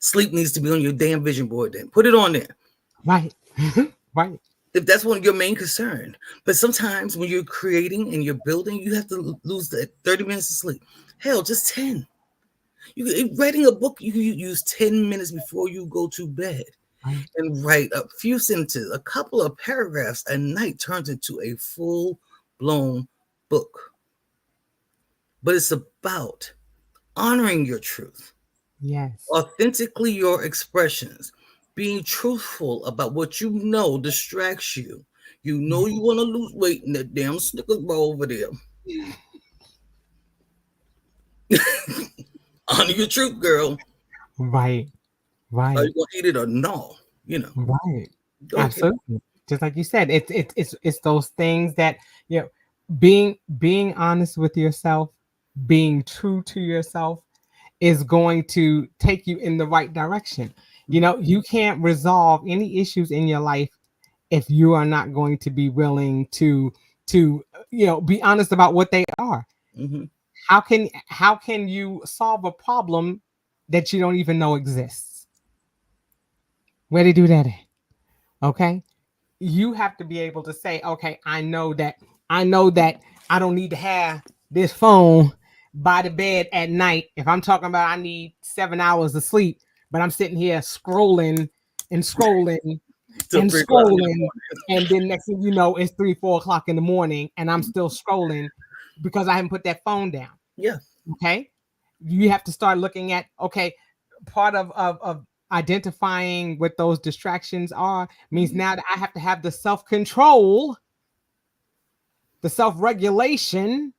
sleep needs to be on your damn vision board. Then put it on there Right. Right. if that's one of your main concern. But sometimes when you're creating and you're building, you have to lose that 30 minutes of sleep. Hell, just 10. Writing a book, you use 10 minutes before you go to bed Right. and write a few sentences, a couple of paragraphs a night turns into a full blown book. But it's about honoring your truth, Yes. authentically your expressions, being truthful about what you know distracts you. You know Right. you want to lose weight in that damn Snickers bar over there. Honor your truth, girl. Right. Are Right. you gonna eat it or no? You know. Right. Go ahead. Absolutely. Just like you said, it's those things that, you know, being honest with yourself, being true to yourself is going to take you in the right direction. You know, you can't resolve any issues in your life if you are not going to be willing to be honest about what they are. Mm-hmm. How can you solve a problem that you don't even know exists? Where they do that at? Okay, you have to be able to say, okay, I know that I don't need to have this phone by the bed at night. If I'm talking about I need 7 hours of sleep, but I'm sitting here scrolling and scrolling Till and 3 o'clock in the scrolling, and then next thing you know, it's 3, 4 o'clock in the morning, and I'm morning. still scrolling because I haven't put that phone down. Yeah. Okay, you have to start looking at, okay, part of identifying what those distractions are means Mhm. now that I have to have the self-control, the self-regulation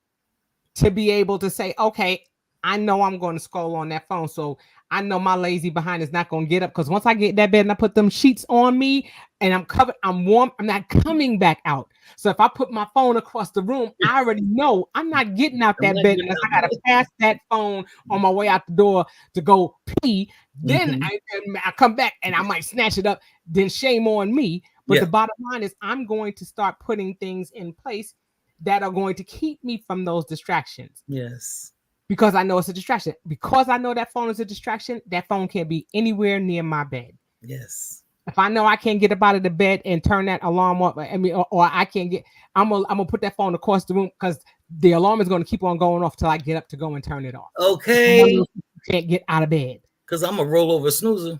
to be able to say, okay, I know I'm going to scroll on that phone. So I know my lazy behind is not going to get up, because once I get in that bed and I put them sheets on me and I'm covered, I'm warm, I'm not coming back out. So if I put my phone across the room, I already know I'm not getting out I'm that not bed getting unless out I got to of pass that phone on my way out the door to go pee. bed. Then Hmm. I come back and I might snatch it up. Then shame on me. But Yeah. the bottom line is I'm going to start putting things in place that are going to keep me from those distractions, Yes. because I know it's a distraction. Because I know that phone is a distraction, that phone can't be anywhere near my bed. Yes. If I know I can't get up out of the bed and turn that alarm up, I mean, or I can't get, I'm gonna put that phone across the room, because the alarm is going to keep on going off till I get up to go and turn it off. It's one of Okay. those people who can't get out of bed. Because I'm a rollover snoozer.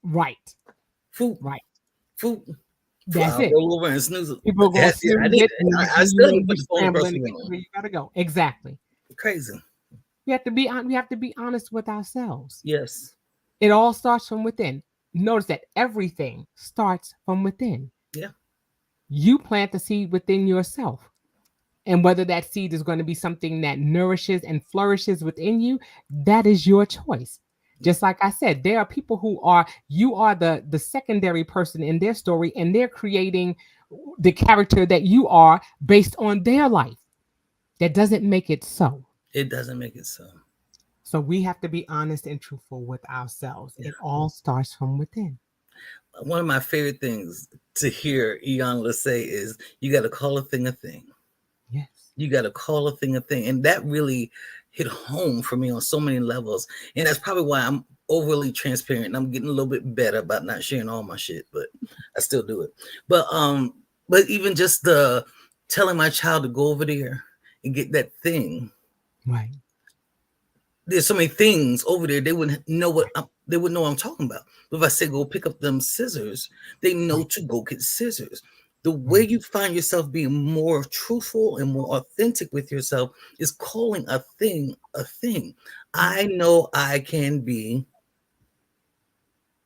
Right, Food. right. Food. That's I'll it. roll over and snooze it. People are gonna Yeah, I snooze did it, it. and I still haven't you put the phone across scrambling the to get to room. where you gotta go. Exactly. Crazy. We have to be honest with ourselves. Yes. It all starts from within. Notice that everything starts from within. Yeah. You plant the seed within yourself. And whether that seed is going to be something that nourishes and flourishes within you, that is your choice. Just like I said, there are people who are, you are the secondary person in their story, and they're creating the character that you are based on their life. That doesn't make it so. It doesn't make it so. So we have to be honest and truthful with ourselves. Yeah. It all starts from within. One of my favorite things to hear Iyanla say is, "You got to call a thing a thing. Yes. You got to call a thing a thing," and that really hit home for me on so many levels. And that's probably why I'm overly transparent. And I'm getting a little bit better about not sharing all my shit, but I still do it. But even just the telling my child to go over there and get that thing, Right. there's so many things over there, they wouldn't know they wouldn't know what I'm talking about. But if I say go pick up them scissors, they know Right. to go get scissors. The way Right. you find yourself being more truthful and more authentic with yourself is calling a thing a thing. Right. I know I can be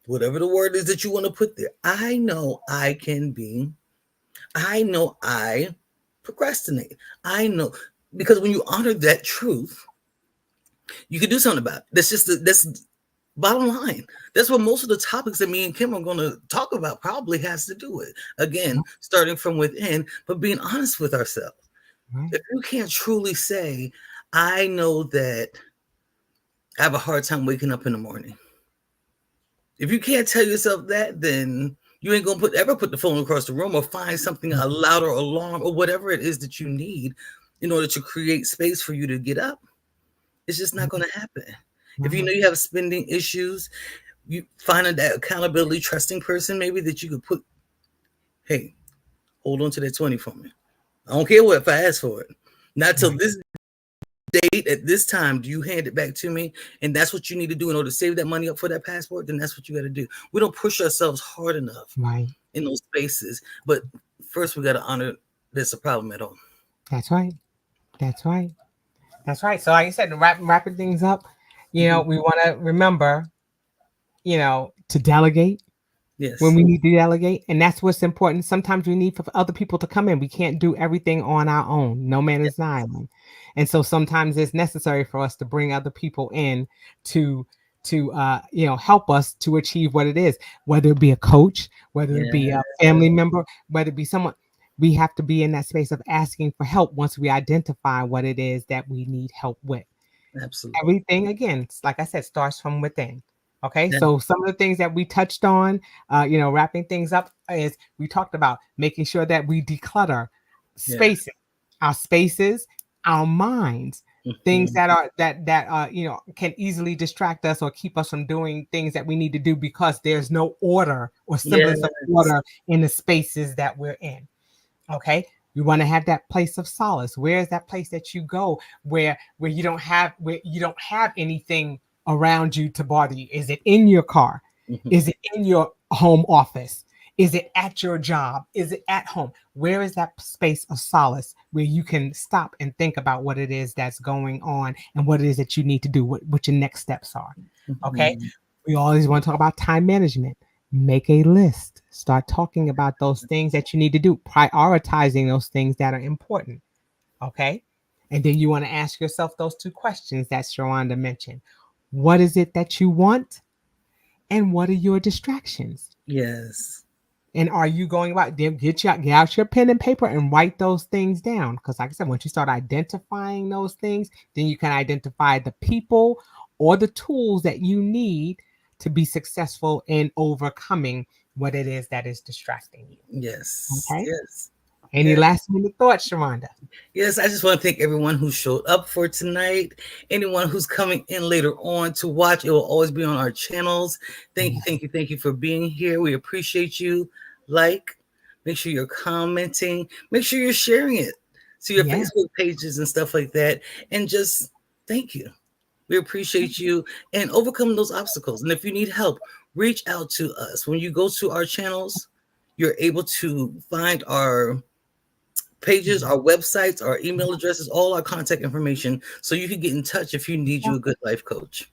whatever the word is that you want to put there. I know I can be. I know I procrastinate. I know, because when you honor that truth, you can do something about it. That's bottom line. That's what most of the topics that me and Kim are going to talk about probably has to do with. Again, starting from within, but being honest with ourselves. Right. If you can't truly say, I know that I have a hard time waking up in the morning. If you can't tell yourself that, then you ain't gonna ever put the phone across the room or find something, a louder alarm or whatever it is that you need in order to create space for you to get up. It's just not Right. gonna happen. If you Right. know you have spending issues, you find that accountability trusting person maybe that you could put, hey, hold on to that 20 for me. I don't care what if I ask for it. Not till Right. this date at this time do you hand it back to me, and that's what you need to do in order to save that money up for that passport. Then that's what you got to do. We don't push ourselves hard enough Right. in those spaces, but first we got to honor there's a problem at all. That's right. That's right. That's right. So, like I said, wrapping things up, Mhm. we want to remember, to delegate when Yes. we need to delegate. And that's what's important. Sometimes we need for other people to come in. We can't do everything on our own. No man Yeah. is an island. And so sometimes it's necessary for us to bring other people in to help us to achieve what it is, whether it be a coach, whether it be Yeah. a family member, whether it be someone. We have to be in that space of asking for help once we identify what it is that we need help with. Absolutely. Everything, again, like I said, starts from within. Okay, Yeah. so some of the things that we touched on, wrapping things up, is we talked about making sure that we declutter Yeah. spaces, our spaces, our minds, things Mhm. that are can easily distract us or keep us from doing things that we need to do because there's no order or semblance of Yes. order in the spaces that we're in. Okay, you want to have that place of solace. Where is that place that you go where you don't have anything around you to bother you? Is it in your car? Mhm. Is it in your home office? Is it at your job? Is it at home? Where is that space of solace where you can stop and think about what it is that's going on and what it is that you need to do, what your next steps are? Okay, Mhm. we always want to talk about time management. Make a list. Start talking about those things that you need to do, prioritizing those things that are important. Okay. And then you want to ask yourself those two questions that Sharonda mentioned. What is it that you want? And what are your distractions? Yes. And are you going about get out your pen and paper and write those things down? Because like I said, once you start identifying those things, then you can identify the people or the tools that you need to be successful in overcoming what it is that is distracting you. Yes. Okay. Yes. Any Yes. last minute thoughts, Sharonda? Yes, I just want to thank everyone who showed up for tonight. Anyone who's coming in later on to watch, it will always be on our channels. Thank you, Yes. thank you, thank you for being here. We appreciate you. Like, make sure you're commenting, make sure you're sharing it to your Yeah. Facebook pages and stuff like that. And just thank you. We appreciate you and overcome those obstacles. And if you need help, reach out to us. When you go to our channels, you're able to find our pages, our websites, our email addresses, all our contact information, so you can get in touch if you need you a good life coach.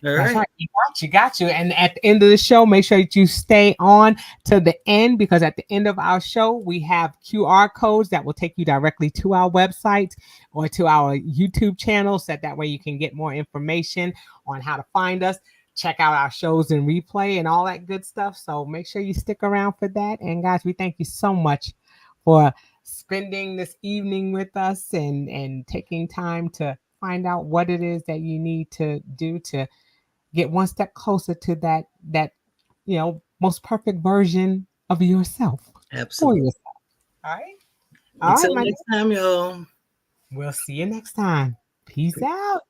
All That's right. right. You got you, got you. And at the end of the show, make sure that you stay on to the end, because at the end of our show, we have QR codes that will take you directly to our website or to our YouTube channel. So that way you can get more information on how to find us, check out our shows and replay and all that good stuff. So make sure you stick around for that. And guys, we thank you so much for spending this evening with us and taking time to find out what it is that you need to do to get one step closer to that most perfect version of yourself for Absolutely. yourself. All right. All right, Until my next time, y'all. we'll see you next time. Peace out.